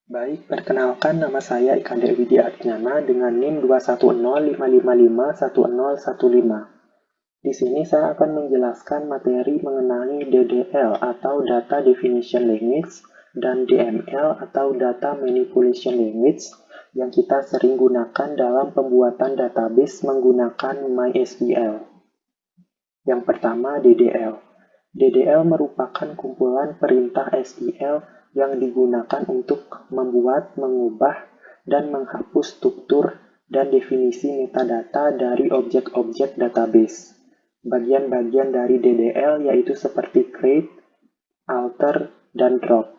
Baik, perkenalkan nama saya Iskandar Widi Ardiana dengan NIM 21055511015. Di sini saya akan menjelaskan materi mengenai DDL atau Data Definition Language dan DML atau Data Manipulation Language yang kita sering gunakan dalam pembuatan database menggunakan MySQL. Yang pertama, DDL. DDL merupakan kumpulan perintah SQL yang digunakan untuk membuat, mengubah, dan menghapus struktur dan definisi metadata dari objek-objek database. Bagian-bagian dari DDL yaitu seperti create, alter, dan drop.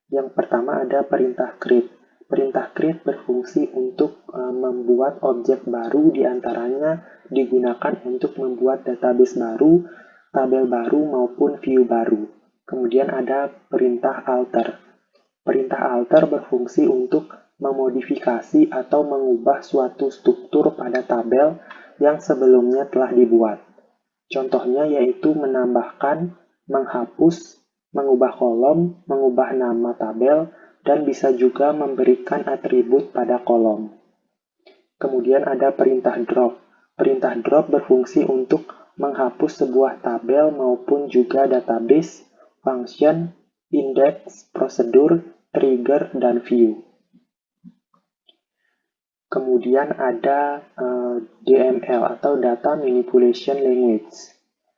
Yang pertama ada perintah create. Perintah create berfungsi untuk membuat objek baru, diantaranya digunakan untuk membuat database baru, tabel baru, maupun view baru. Kemudian ada perintah alter. Perintah alter berfungsi untuk memodifikasi atau mengubah suatu struktur pada tabel yang sebelumnya telah dibuat. Contohnya yaitu menambahkan, menghapus, mengubah kolom, mengubah nama tabel, dan bisa juga memberikan atribut pada kolom. Kemudian ada perintah drop. Perintah drop berfungsi untuk menghapus sebuah tabel maupun juga database, function, index, prosedur, trigger, dan view. Kemudian ada DML atau Data Manipulation Language.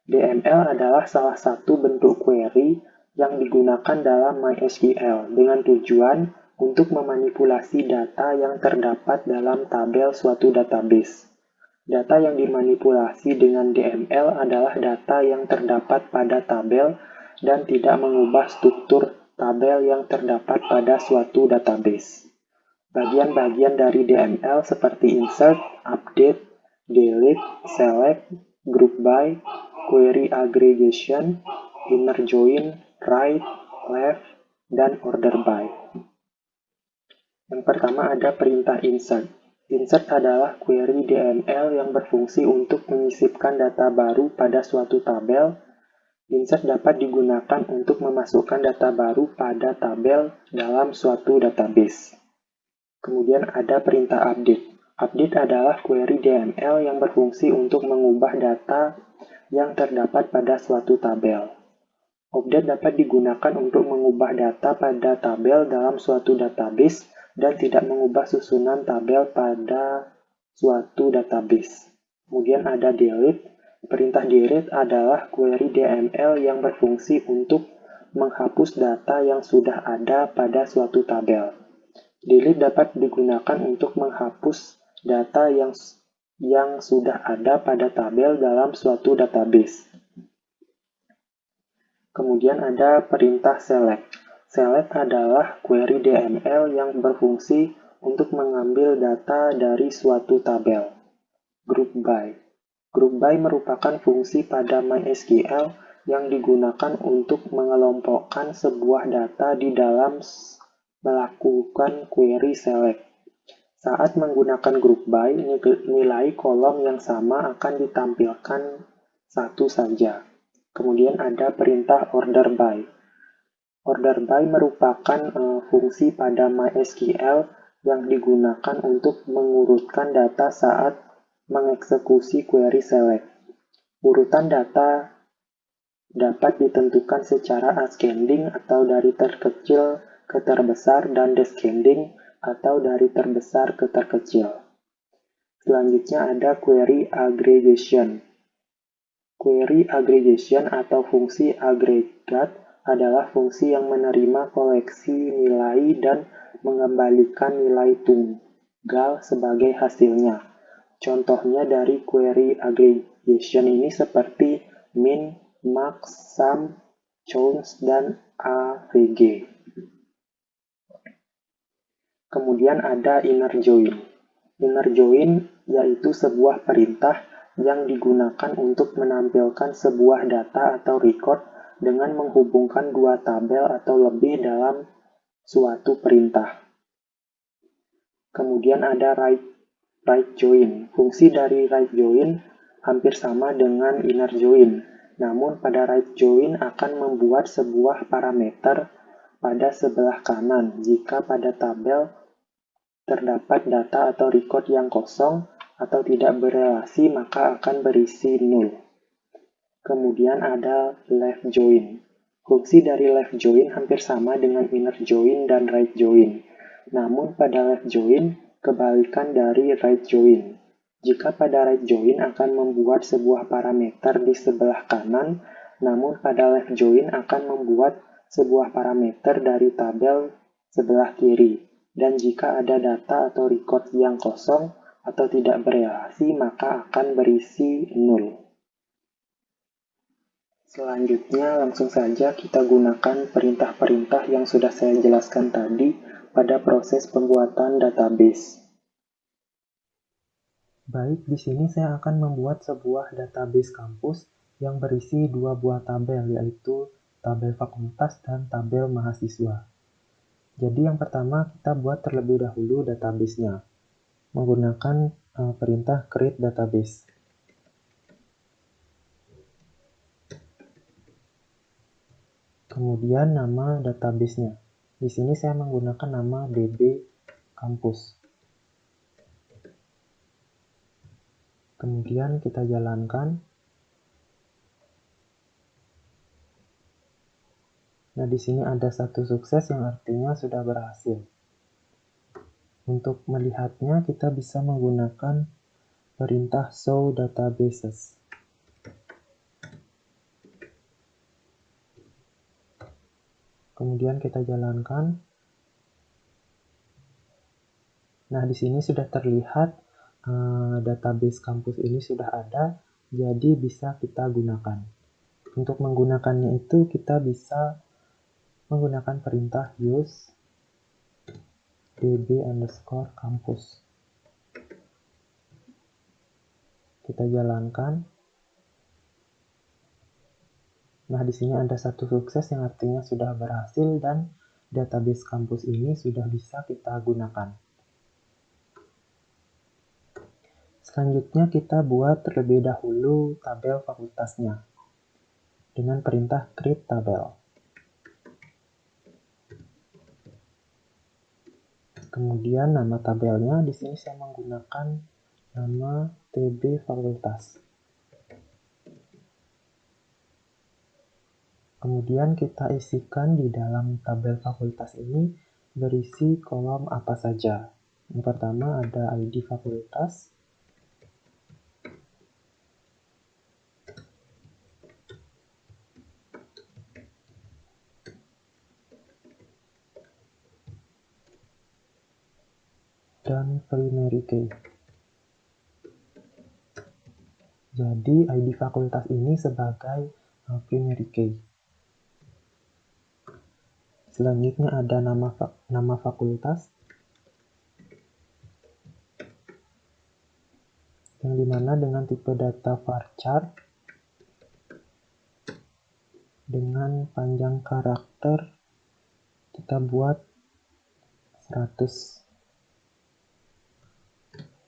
DML adalah salah satu bentuk query yang digunakan dalam MySQL dengan tujuan untuk memanipulasi data yang terdapat dalam tabel suatu database. Data yang dimanipulasi dengan DML adalah data yang terdapat pada tabel dan tidak mengubah struktur tabel yang terdapat pada suatu database. Bagian-bagian dari DML seperti insert, update, delete, select, group by, query aggregation, inner join, right, left, dan order by. Yang pertama ada perintah insert. Insert adalah query DML yang berfungsi untuk menyisipkan data baru pada suatu tabel. Insert dapat digunakan untuk memasukkan data baru pada tabel dalam suatu database. Kemudian ada perintah update. Update adalah query DML yang berfungsi untuk mengubah data yang terdapat pada suatu tabel. Update dapat digunakan untuk mengubah data pada tabel dalam suatu database dan tidak mengubah susunan tabel pada suatu database. Kemudian ada delete. Perintah delete adalah query DML yang berfungsi untuk menghapus data yang sudah ada pada suatu tabel. Delete dapat digunakan untuk menghapus data yang sudah ada pada tabel dalam suatu database. Kemudian ada perintah select. Select adalah query DML yang berfungsi untuk mengambil data dari suatu tabel. Group by. Group by merupakan fungsi pada MySQL yang digunakan untuk mengelompokkan sebuah data di dalam melakukan query select. Saat menggunakan group by, nilai kolom yang sama akan ditampilkan satu saja. Kemudian ada perintah order by. Order by merupakan fungsi pada MySQL yang digunakan untuk mengurutkan data saat mengeksekusi query select. Urutan data dapat ditentukan secara ascending atau dari terkecil ke terbesar dan descending atau dari terbesar ke terkecil. Selanjutnya ada query aggregation. Query aggregation atau fungsi agregat adalah fungsi yang menerima koleksi nilai dan mengembalikan nilai tunggal sebagai hasilnya. Contohnya dari query aggregation ini seperti min, max, sum, count, dan avg. Kemudian ada inner join. Inner join yaitu sebuah perintah yang digunakan untuk menampilkan sebuah data atau record dengan menghubungkan dua tabel atau lebih dalam suatu perintah. Kemudian ada right join. Fungsi dari right join hampir sama dengan inner join. Namun pada right join akan membuat sebuah parameter pada sebelah kanan jika pada tabel terdapat data atau record yang kosong atau tidak berelasi, maka akan berisi null. Kemudian ada left join. Fungsi dari left join hampir sama dengan inner join dan right join. Namun pada left join, kebalikan dari right join. Jika pada right join akan membuat sebuah parameter di sebelah kanan, namun pada left join akan membuat sebuah parameter dari tabel sebelah kiri. Dan jika ada data atau record yang kosong atau tidak berelasi, maka akan berisi null. Selanjutnya, langsung saja kita gunakan perintah-perintah yang sudah saya jelaskan tadi pada proses pembuatan database. Baik, di sini saya akan membuat sebuah database kampus yang berisi dua buah tabel, yaitu tabel fakultas dan tabel mahasiswa. Jadi yang pertama kita buat terlebih dahulu database-nya menggunakan perintah create database. Kemudian nama database-nya. Di sini saya menggunakan nama DB kampus. Kemudian kita jalankan. Nah, di sini ada satu sukses yang artinya sudah berhasil. Untuk melihatnya, kita bisa menggunakan perintah show databases. Kemudian kita jalankan. Nah, di sini sudah terlihat database kampus ini sudah ada, jadi bisa kita gunakan. Untuk menggunakannya itu kita bisa menggunakan perintah use db_campus. Kita jalankan. Nah, di sini ada satu sukses yang artinya sudah berhasil dan database kampus ini sudah bisa kita gunakan. Selanjutnya kita buat terlebih dahulu tabel fakultasnya dengan perintah create tabel. Kemudian nama tabelnya di sini saya menggunakan nama TB fakultas. Kemudian kita isikan di dalam tabel fakultas ini berisi kolom apa saja. Yang pertama ada ID fakultas. Dan primary key. Jadi ID fakultas ini sebagai primary key. Selanjutnya ada nama fakultas, yang dimana dengan tipe data varchar dengan panjang karakter kita buat 100.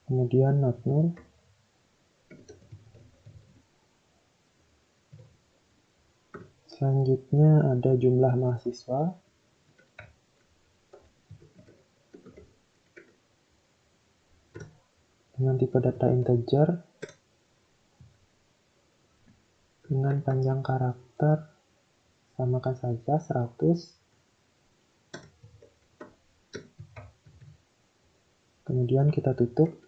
Kemudian not null. Selanjutnya ada jumlah mahasiswa. Dengan tipe data integer. Dengan panjang karakter samakan saja 100. Kemudian kita tutup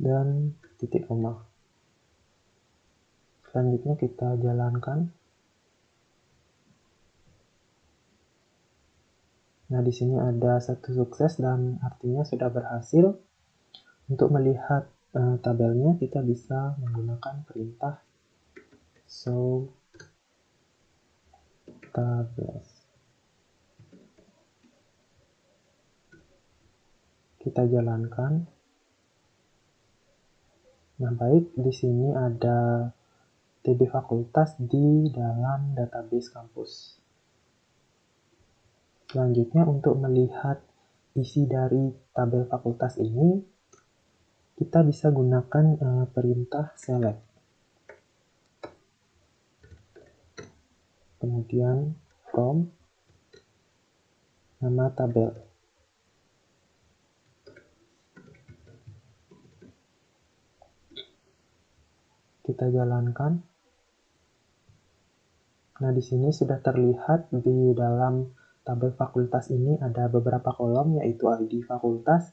dan titik koma. Selanjutnya kita jalankan. Nah, di sini ada satu sukses dan artinya sudah berhasil. Untuk melihat tabelnya kita bisa menggunakan perintah show tables. Kita jalankan. Nah, baik, di sini ada TB fakultas di dalam database kampus. Selanjutnya untuk melihat isi dari tabel fakultas ini, kita bisa gunakan perintah select. Kemudian from. nama tabel. Kita jalankan. Nah, di sini sudah terlihat di dalam tabel fakultas ini ada beberapa kolom, yaitu ID fakultas,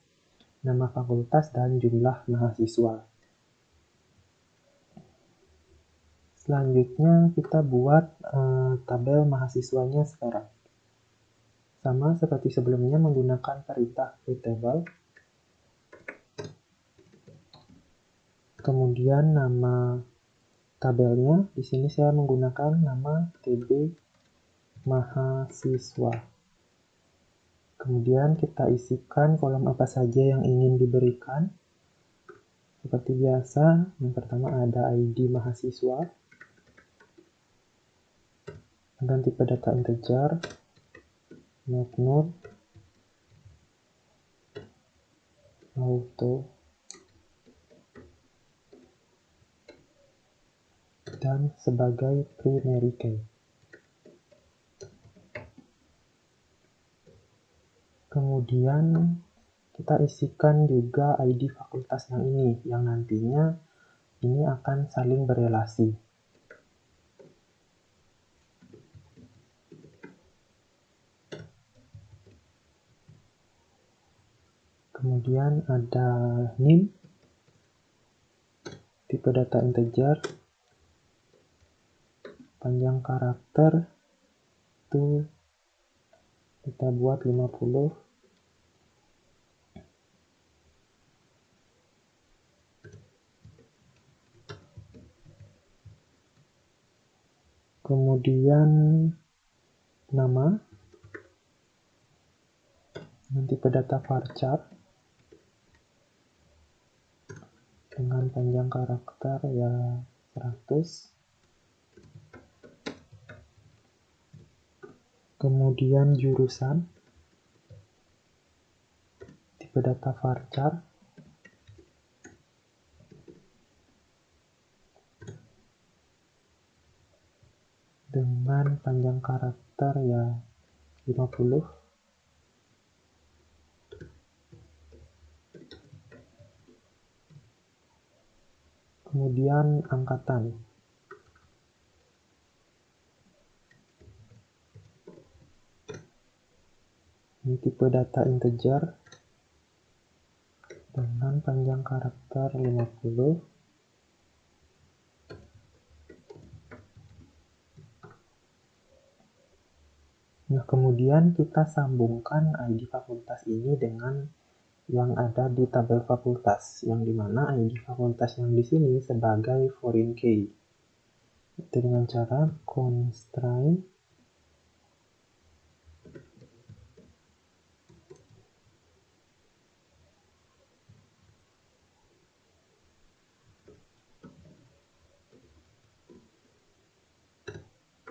nama fakultas, dan jumlah mahasiswa. Selanjutnya kita buat tabel mahasiswanya sekarang. Sama seperti sebelumnya menggunakan perintah create_table. Kemudian nama tabelnya, di sini saya menggunakan nama TB mahasiswa. Kemudian kita isikan kolom apa saja yang ingin diberikan. Seperti biasa, yang pertama ada ID mahasiswa, dan tipe data integer, node, auto, dan sebagai primary key. Kemudian kita isikan juga ID fakultas yang ini, yang nantinya ini akan saling berelasi. Kemudian ada NIM, tipe data integer, panjang karakter itu kita buat 50. Kemudian nama, tipe data varchar dengan panjang karakter ya 100. Kemudian jurusan, tipe data varchar dengan panjang karakter ya 50. Kemudian angkatan, ini tipe data integer dengan panjang karakter 50. Nah, kemudian kita sambungkan ID fakultas ini dengan yang ada di tabel fakultas, yang dimana ID fakultas yang di sini sebagai foreign key. Itu dengan cara constraint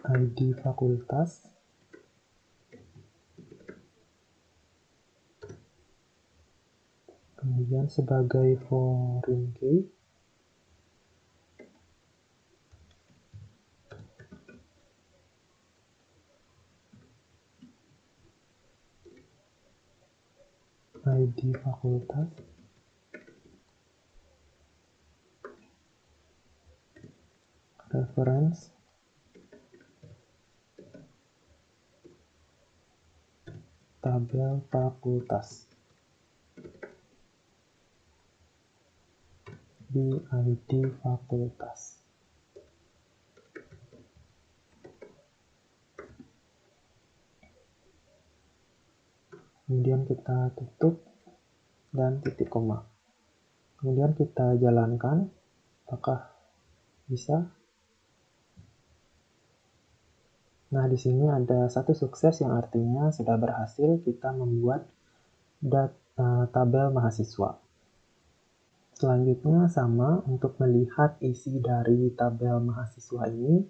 ID fakultas kemudian sebagai foreign key ID fakultas reference tabel fakultas di ID fakultas. Kemudian kita tutup dan titik koma. Kemudian kita jalankan, apakah bisa? Nah, di sini ada satu sukses yang artinya sudah berhasil kita membuat tabel mahasiswa. Selanjutnya sama, untuk melihat isi dari tabel mahasiswa ini,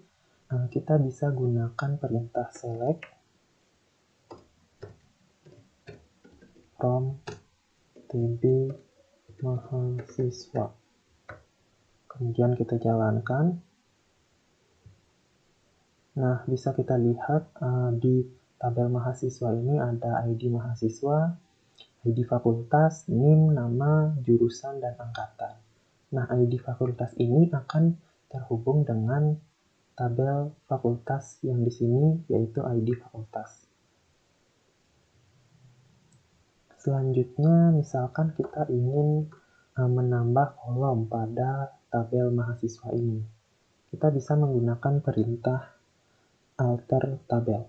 kita bisa gunakan perintah select from TB mahasiswa. Kemudian kita jalankan. Nah, bisa kita lihat di tabel mahasiswa ini ada ID mahasiswa, ID fakultas, NIM, nama, jurusan, dan angkatan. Nah, ID fakultas ini akan terhubung dengan tabel fakultas yang di sini, yaitu ID fakultas. Selanjutnya, misalkan kita ingin menambah kolom pada tabel mahasiswa ini. Kita bisa menggunakan perintah alter tabel.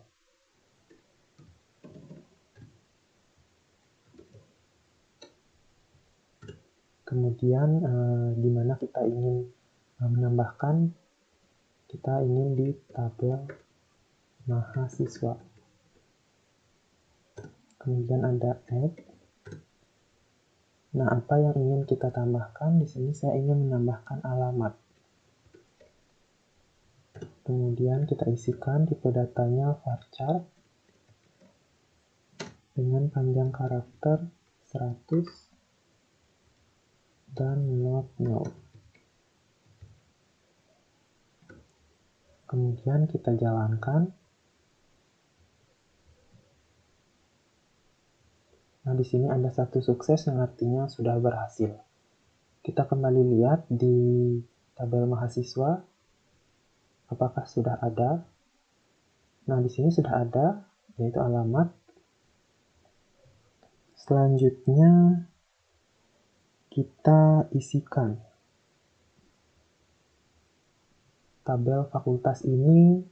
Kemudian di mana kita ingin menambahkan, kita ingin di tabel mahasiswa. Kemudian ada add. Nah, apa yang ingin kita tambahkan? Di sini saya ingin menambahkan alamat. Kemudian kita isikan tipe datanya varchar dengan panjang karakter 100 dan not null. Kemudian kita jalankan. Nah, di sini ada satu sukses yang artinya sudah berhasil. Kita kembali lihat di tabel mahasiswa, apakah sudah ada. Nah, di sini sudah ada, yaitu alamat. Selanjutnya, kita isikan tabel fakultas ini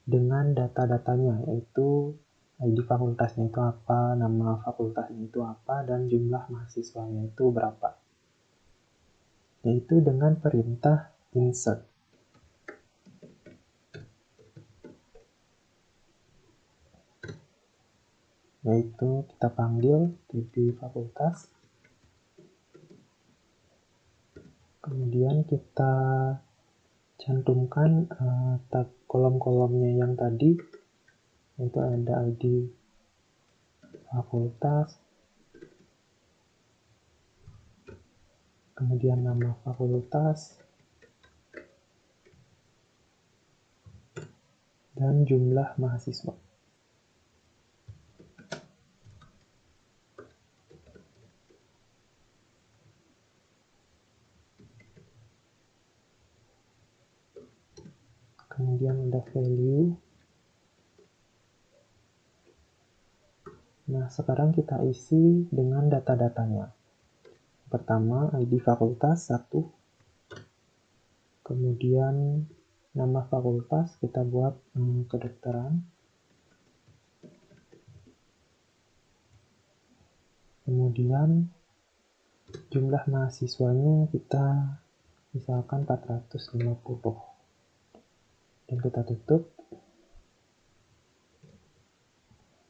dengan data-datanya, yaitu ID fakultasnya itu apa, nama fakultasnya itu apa, dan jumlah mahasiswanya itu berapa. Yaitu dengan perintah insert. Yaitu kita panggil DB fakultas. Kemudian kita cantumkan kolom-kolomnya yang tadi, yaitu ada ID fakultas, kemudian nama fakultas, dan jumlah mahasiswa. Kemudian ada value. Nah, sekarang kita isi dengan data-datanya. Pertama, ID fakultas 1. Kemudian nama fakultas kita buat kedokteran. Kemudian jumlah mahasiswanya kita misalkan 450. Dan kita tutup.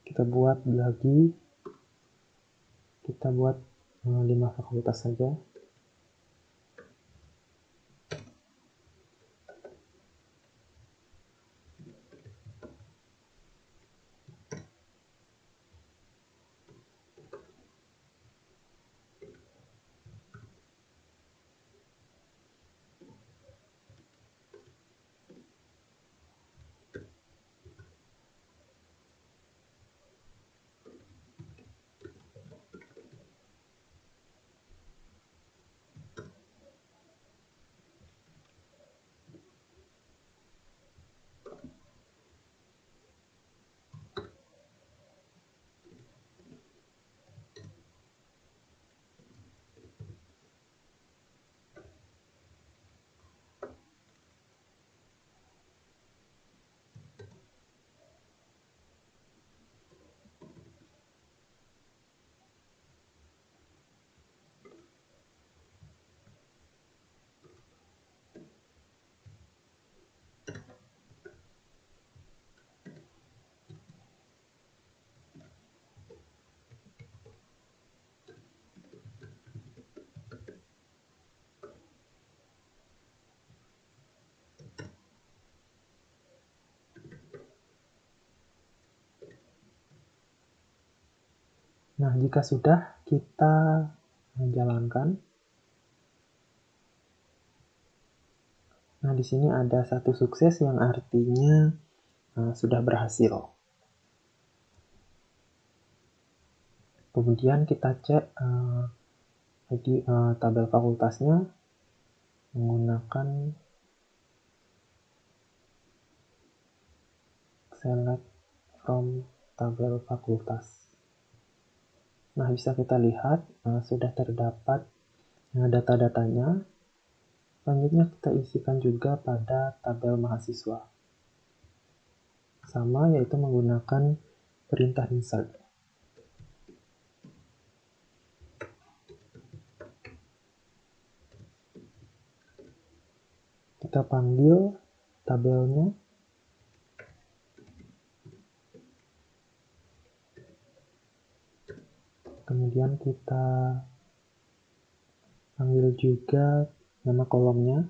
Kita buat lagi. Kita buat 5 fakultas saja. Nah, jika sudah, kita jalankan. Nah, di sini ada satu sukses yang artinya sudah berhasil. Kemudian kita cek tabel fakultasnya menggunakan select from tabel fakultas. Nah, bisa kita lihat sudah terdapat data-datanya. Selanjutnya kita isikan juga pada tabel mahasiswa. Sama, yaitu menggunakan perintah insert. Kita panggil tabelnya. Kemudian kita panggil juga nama kolomnya.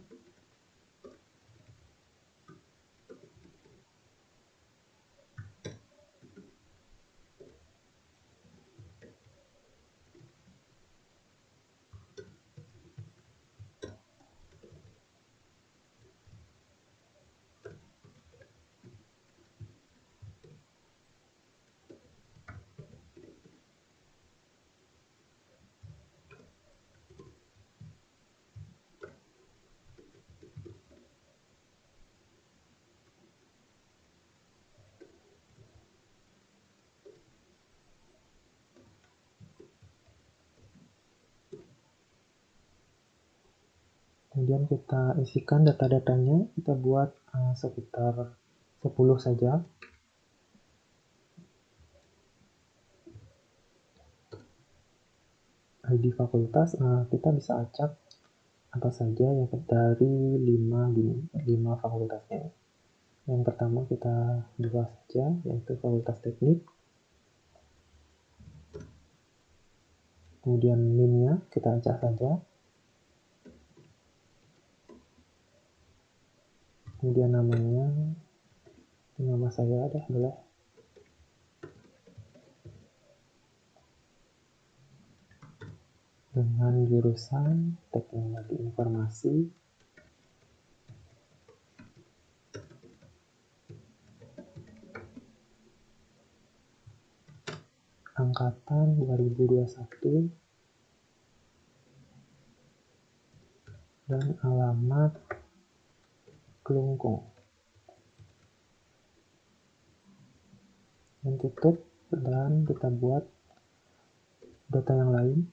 Kemudian kita isikan data-datanya, kita buat sekitar 10 saja. ID fakultas, kita bisa acak apa saja yang dari 5 fakultasnya. Yang pertama kita buat saja, yaitu fakultas teknik. Kemudian NIM-nya kita acak saja. Kemudian namanya, nama saya deh, boleh. Dengan jurusan teknologi informasi. Angkatan 2021. Dan alamat Kelungkung. Dan tutup, dan kita buat data yang lain.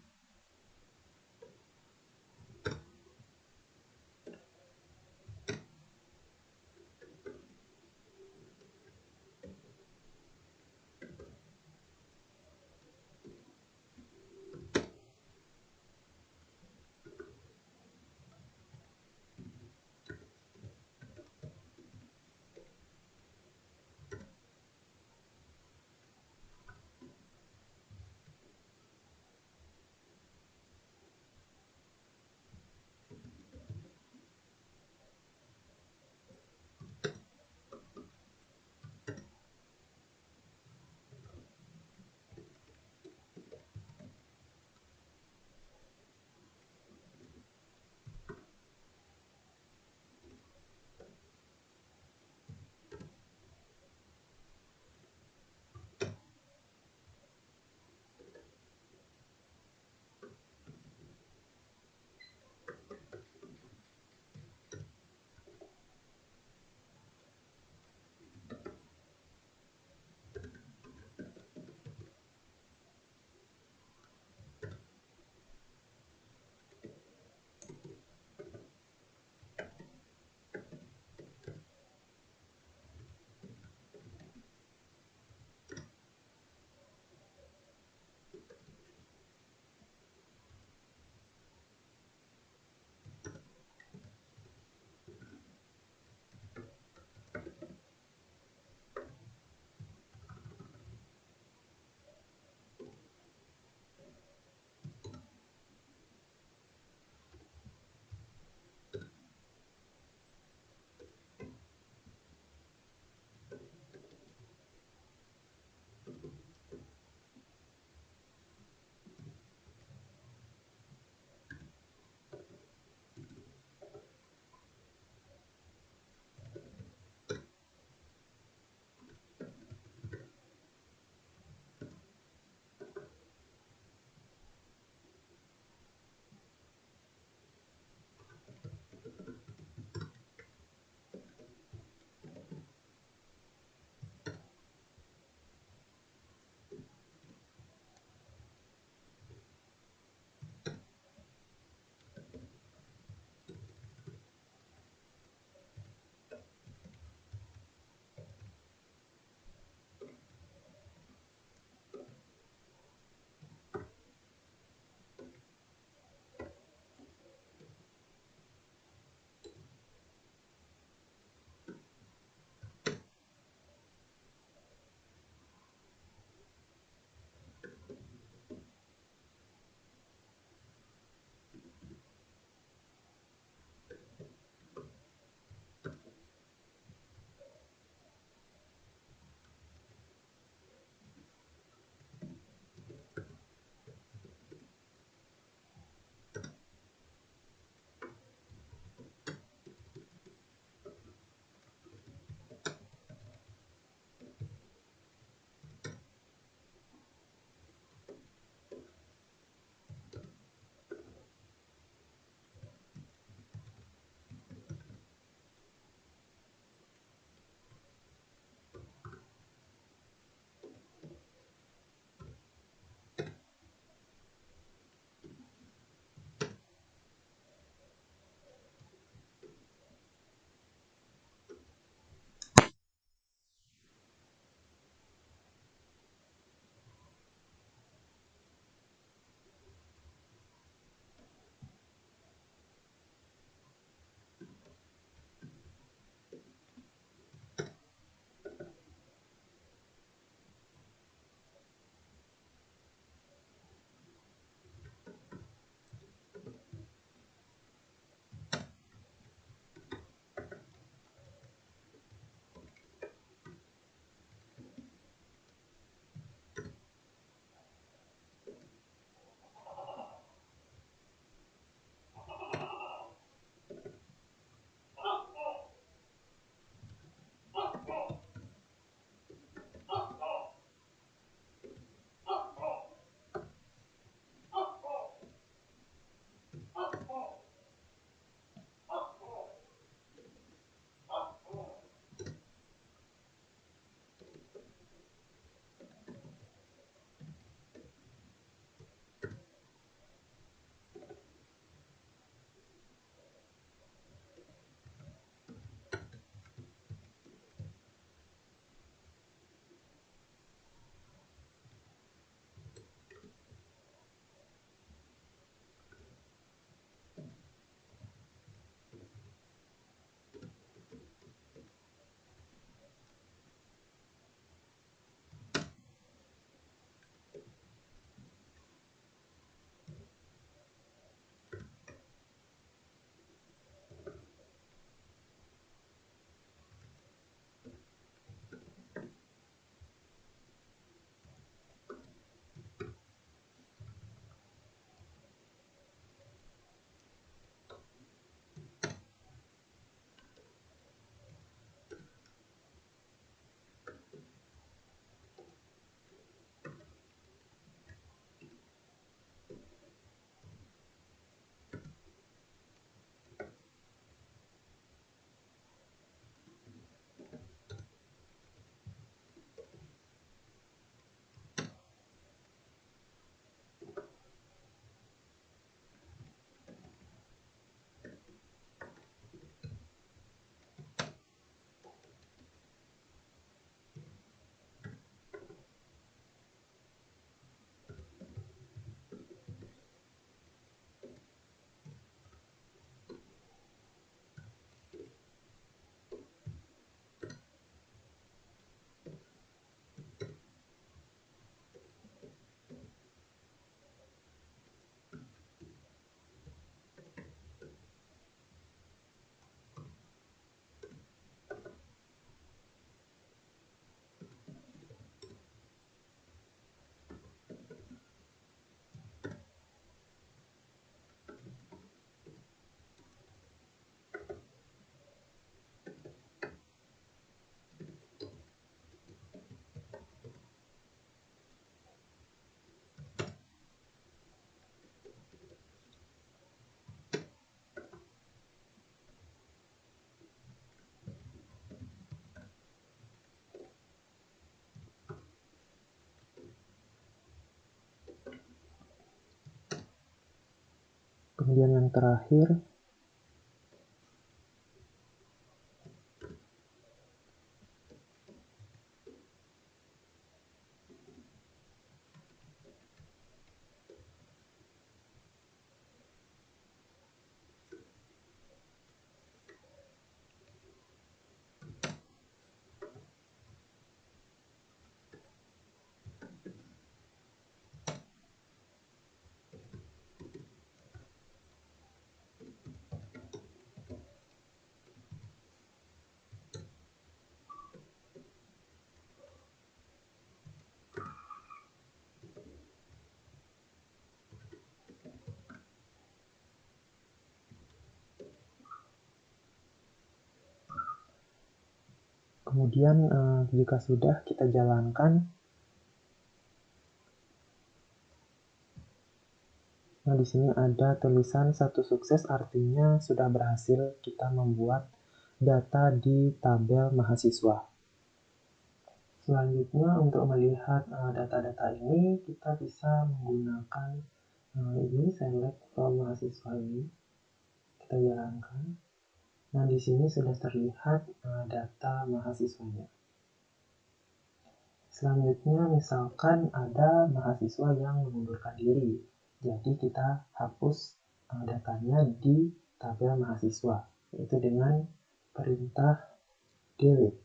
Kemudian yang terakhir, jika sudah kita jalankan. Nah, di sini ada tulisan satu sukses, artinya sudah berhasil kita membuat data di tabel mahasiswa. Selanjutnya, untuk melihat data-data ini, kita bisa menggunakan ini, select from mahasiswa ini. Kita jalankan. Nah, di sini sudah terlihat data mahasiswanya. Selanjutnya, misalkan ada mahasiswa yang mengundurkan diri. Jadi, kita hapus datanya di tabel mahasiswa, yaitu dengan perintah delete.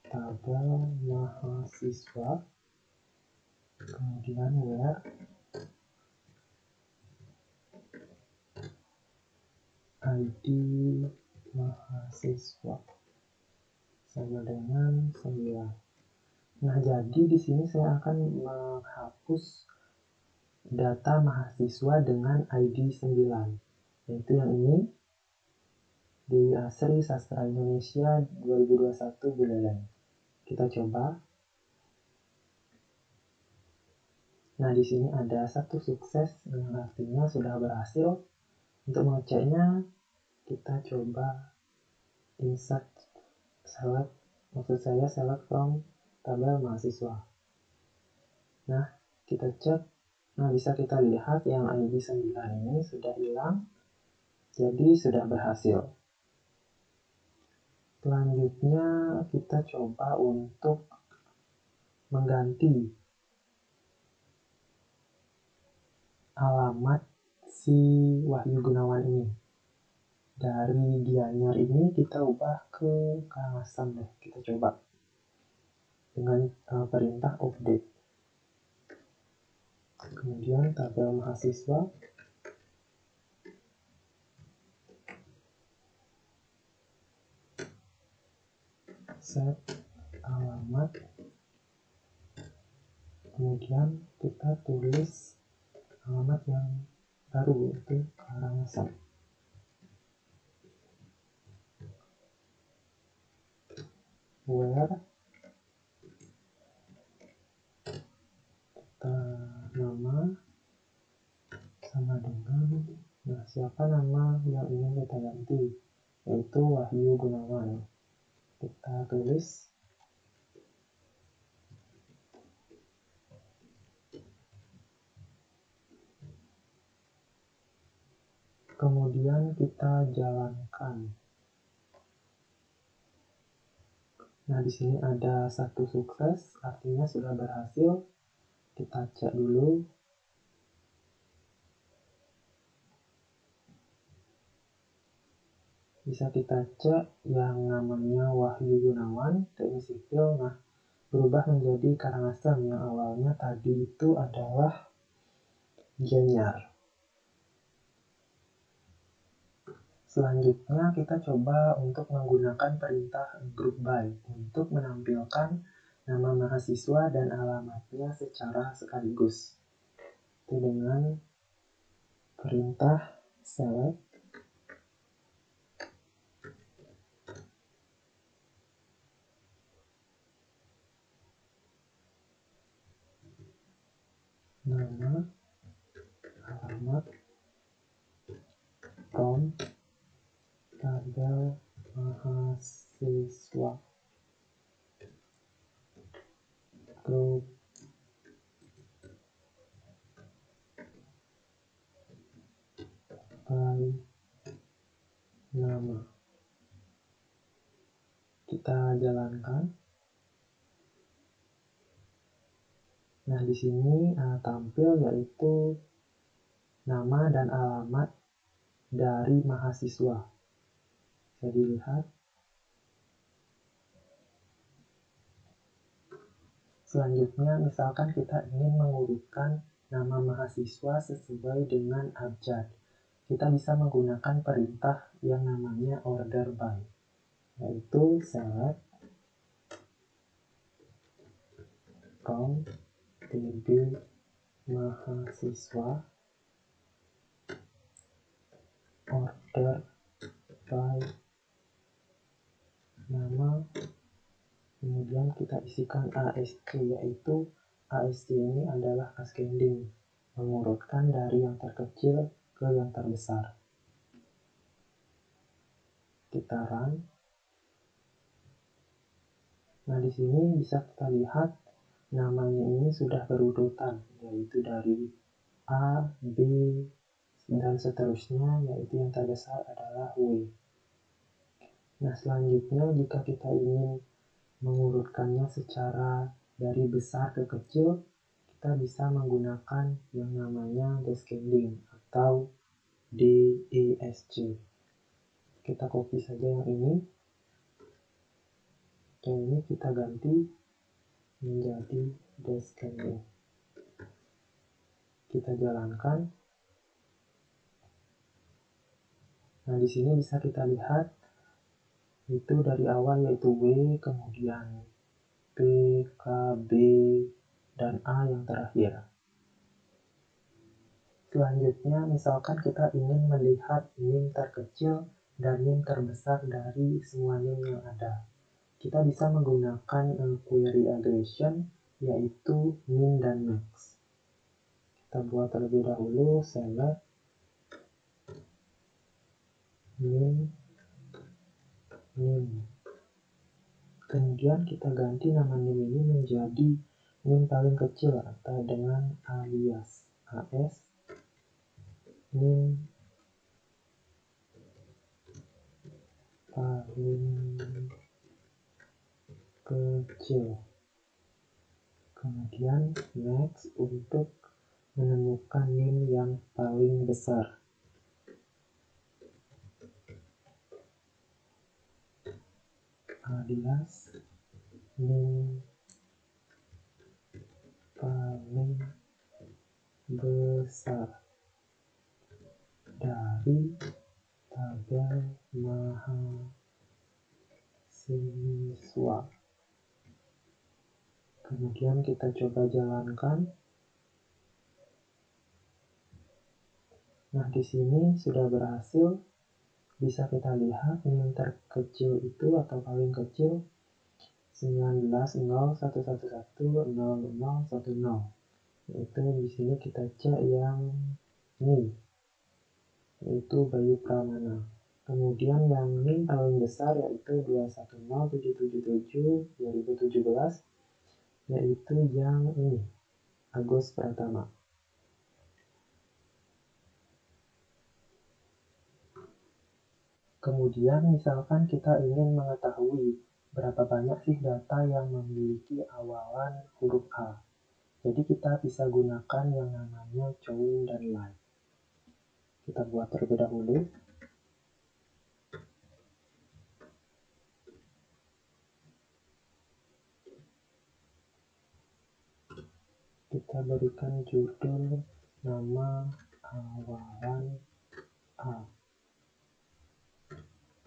Tabel mahasiswa, kemudian where ID mahasiswa sama dengan 9. Nah, jadi di sini saya akan menghapus data mahasiswa dengan ID 9, yaitu yang ini, Dewi Asri Sastra Indonesia 2021 Buleleng. Kita coba. Nah, di sini ada satu sukses yang artinya sudah berhasil. Untuk mengeceknya, kita coba insert select, maksud saya select from tabel mahasiswa. Nah, kita cek. Nah, bisa kita lihat yang ID 9 ini sudah hilang, jadi sudah berhasil. Selanjutnya, kita coba untuk mengganti alamat si Wahyu Gunawan ini. Dari Gianyar ini kita ubah ke Karangasem deh. Kita coba dengan perintah update. Kemudian tabel mahasiswa. Set alamat. Kemudian kita tulis alamat yang baru, yaitu Karangasem. Where kita nama sama dengan, nah siapa nama yang ingin kita ganti, yaitu Wahyu Gunawan. Kita tulis. Kemudian kita jalankan. Nah, di sini ada satu sukses, artinya sudah berhasil. Kita cek dulu. Bisa kita cek yang namanya Wahyu Gunawan, TNI Sipil, nah berubah menjadi Karangasem yang awalnya tadi itu adalah Gianyar. Selanjutnya kita coba untuk menggunakan perintah group by untuk menampilkan nama mahasiswa dan alamatnya secara sekaligus. Itu dengan perintah select nama, alamat, from tabel mahasiswa, group by nama. Kita jalankan. Nah, di sini tampil yaitu nama dan alamat dari mahasiswa. Bisa dilihat. Selanjutnya, misalkan kita ingin mengurutkan nama mahasiswa sesuai dengan abjad. Kita bisa menggunakan perintah yang namanya order by, yaitu select from DB mahasiswa order by nama, kemudian kita isikan ASC, yaitu ASC ini adalah ascending, mengurutkan dari yang terkecil ke yang terbesar. Kita run. Nah, di sini bisa kita lihat namanya ini sudah berurutan, yaitu dari A, B, dan seterusnya, yaitu yang terbesar adalah W. Nah, selanjutnya jika kita ingin mengurutkannya secara dari besar ke kecil, kita bisa menggunakan yang namanya descending atau DESC. Kita copy saja yang ini. Yang ini kita ganti menjadi descending. Kita jalankan. Nah, di sini bisa kita lihat itu dari awal yaitu W, kemudian P, K, B, dan A yang terakhir. Selanjutnya, misalkan kita ingin melihat NIM terkecil dan NIM terbesar dari semua NIM yang ada. Kita bisa menggunakan query aggregation, yaitu min dan max. Kita buat terlebih dahulu, select min, kemudian kita ganti nama NIM ini menjadi NIM paling kecil atau dengan alias AS NIM paling kecil. Kemudian next untuk menemukan NIM yang paling besar. Alias NIM paling besar dari tabel mahasiswa. Kemudian kita coba jalankan. Nah, di sini sudah berhasil. Bisa kita lihat NIM terkecil itu atau paling kecil 19.0.111.0010. Yaitu di sini kita cek yang NIM, yaitu Bayu Pramana. Kemudian yang NIM paling besar yaitu 210.777/2017, yaitu yang ini, Agus Pratama. Kemudian misalkan kita ingin mengetahui berapa banyak sih data yang memiliki awalan huruf A. Jadi kita bisa gunakan yang namanya join dan line. Kita buat terlebih dahulu. Kita berikan judul nama awalan A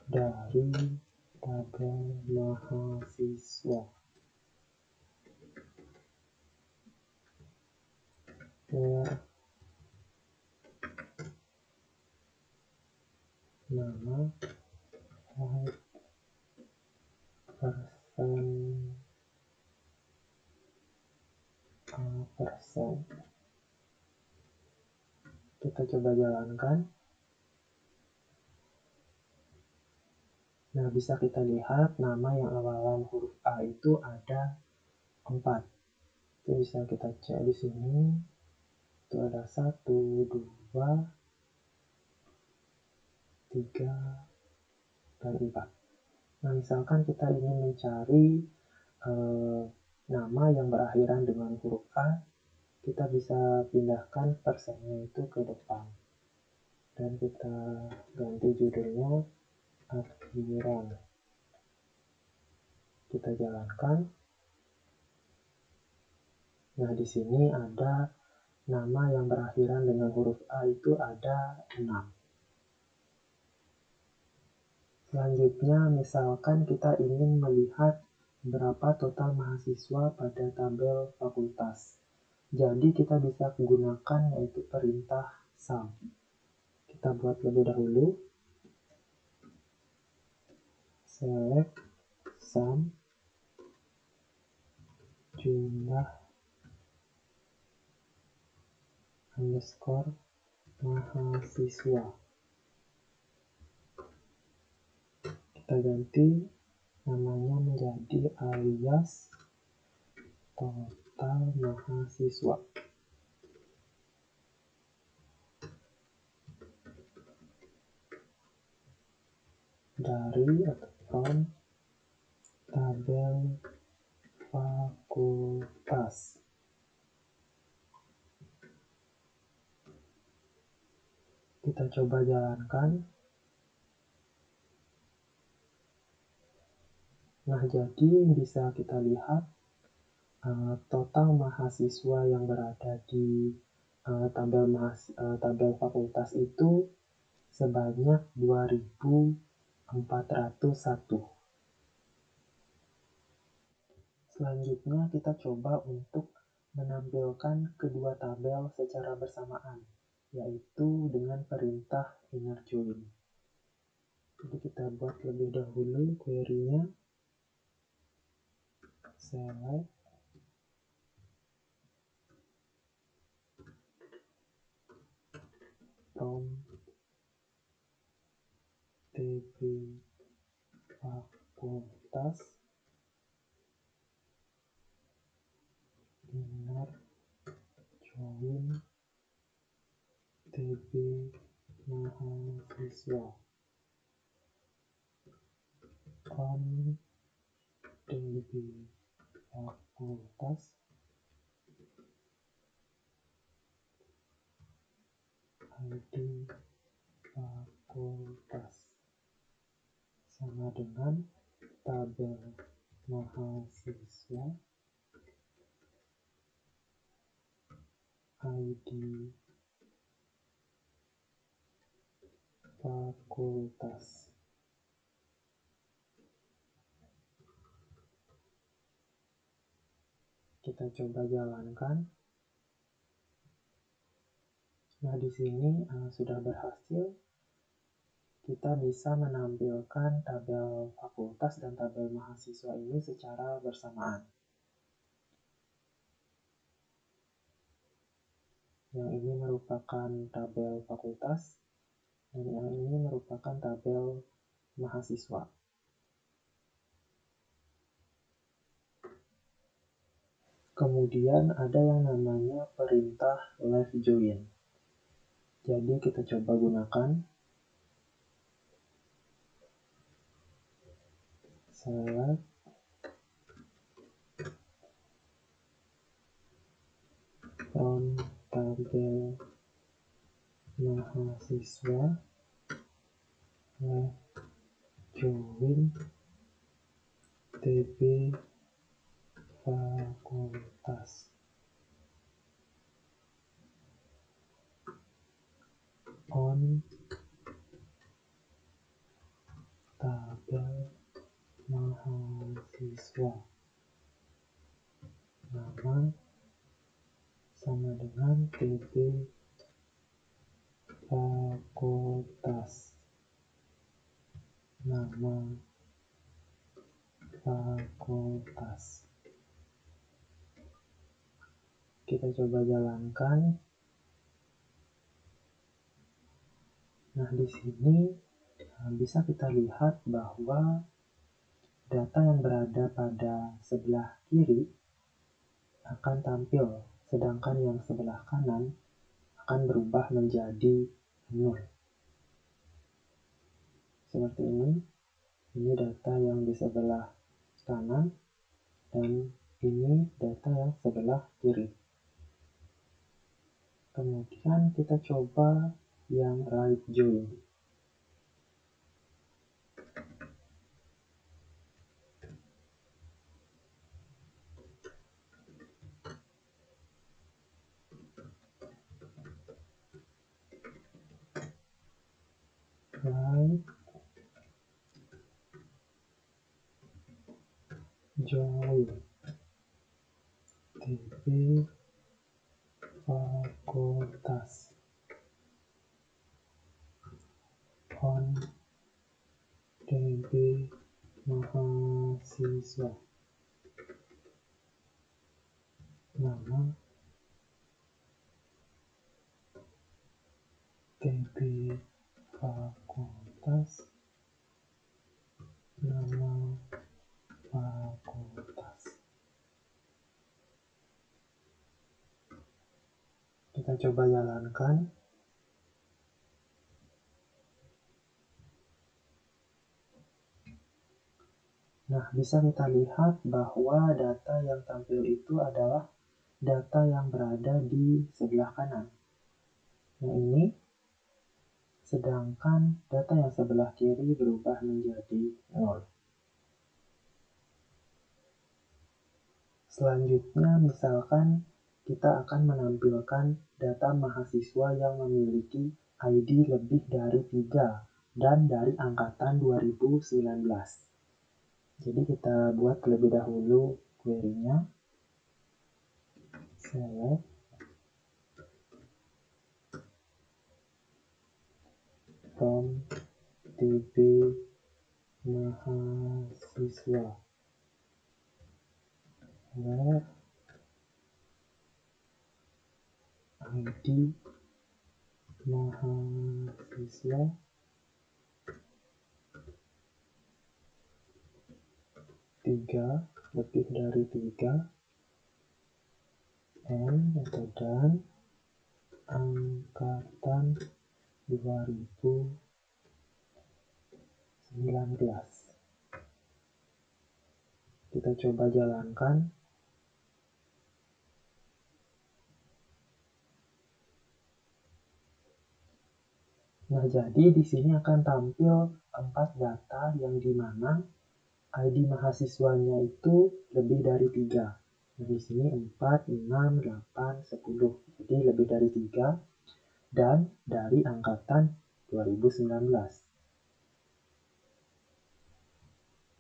dari tabel mahasiswa. Nama persen. Kita coba jalankan. Nah, bisa kita lihat nama yang awalan huruf A itu ada 4. Itu bisa kita cek di sini. Itu ada 1, 2, 3, dan 4. Nah, misalkan kita ingin mencari nama yang berakhiran dengan huruf A, kita bisa pindahkan persennya itu ke depan. Dan kita ganti judulnya akhiran. Kita jalankan. Nah, di sini ada nama yang berakhiran dengan huruf A itu ada 6. Selanjutnya, misalkan kita ingin melihat berapa total mahasiswa pada tabel fakultas. Jadi kita bisa gunakan yaitu perintah sum. Kita buat lebih dahulu. Select sum jumlah underscore mahasiswa. Kita ganti namanya menjadi alias total mahasiswa. Dari atau from tabel fakultas. Kita coba jalankan. Nah, jadi bisa kita lihat total mahasiswa yang berada di tabel fakultas itu sebanyak 2.401. Selanjutnya kita coba untuk menampilkan kedua tabel secara bersamaan, yaitu dengan perintah inner join. Jadi kita buat lebih dahulu query-nya. Select from TB fakultas inner join TB mahasiswa on TB fakultas ID fakultas sama dengan tabel mahasiswa ID fakultas. Kita coba jalankan. Nah, di sini sudah berhasil. Kita bisa menampilkan tabel fakultas dan tabel mahasiswa ini secara bersamaan. Yang ini merupakan tabel fakultas, dan yang ini merupakan tabel mahasiswa. Kemudian ada yang namanya perintah left join. Jadi kita coba gunakan. Select from tabel mahasiswa left join TB fakultas. On tabel mahasiswa. Nama sama dengan TB fakultas. Nama fakultas. Kita coba jalankan. Nah, di sini bisa kita lihat bahwa data yang berada pada sebelah kiri akan tampil, sedangkan yang sebelah kanan akan berubah menjadi 0. seperti ini. Ini data yang di sebelah kanan dan ini data yang sebelah kiri. Kemudian kita coba yang right join. Right join DB fakultas on DB mahasiswa. Nama DB fakultas, nama fakultas. Kita coba jalankan. Nah, bisa kita lihat bahwa data yang tampil itu adalah data yang berada di sebelah kanan. Yang ini, sedangkan data yang sebelah kiri berubah menjadi 0. Selanjutnya, misalkan kita akan menampilkan data mahasiswa yang memiliki ID lebih dari 3 dan dari angkatan 2019. Jadi kita buat terlebih dahulu query-nya. Select from DB mahasiswa where ID mahasiswa lebih dari 3 dan angkatan 2019. Kita coba jalankan. Nah, jadi di sini akan tampil 4 data yang dimana ID mahasiswanya itu lebih dari 3. Nah, di sini 4, 6, 8, 10. Jadi lebih dari 3 dan dari angkatan 2019.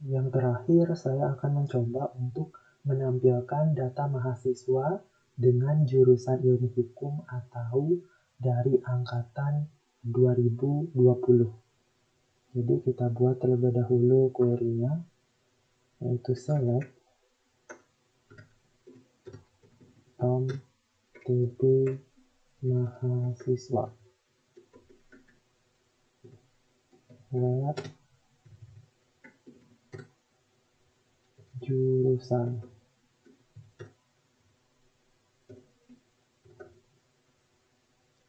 Yang terakhir, saya akan mencoba untuk menampilkan data mahasiswa dengan jurusan ilmu hukum atau dari angkatan 2020. Jadi kita buat terlebih dahulu query-nya, yaitu select from DB mahasiswa where jurusan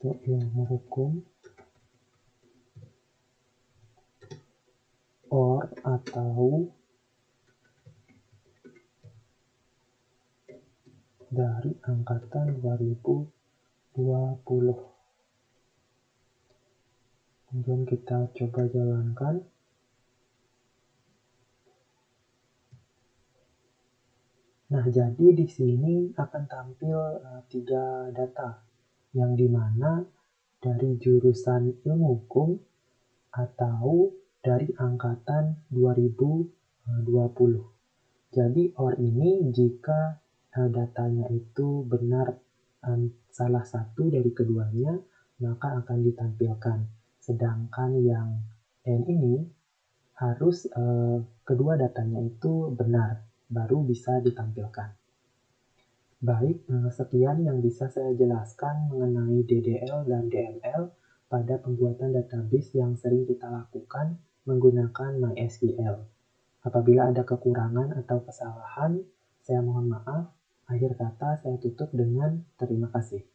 untuk ilmu hukum or atau dari angkatan 2020. Kemudian kita coba jalankan. Nah, jadi di sini akan tampil 3 data, yang dimana dari jurusan ilmu hukum atau dari angkatan 2020. Jadi OR ini jika datanya itu benar salah satu dari keduanya, maka akan ditampilkan. Sedangkan yang N ini harus kedua datanya itu benar, baru bisa ditampilkan. Baik, sekian yang bisa saya jelaskan mengenai DDL dan DML pada pembuatan database yang sering kita lakukan menggunakan MySQL. Apabila ada kekurangan atau kesalahan, saya mohon maaf. Akhir kata saya tutup dengan terima kasih.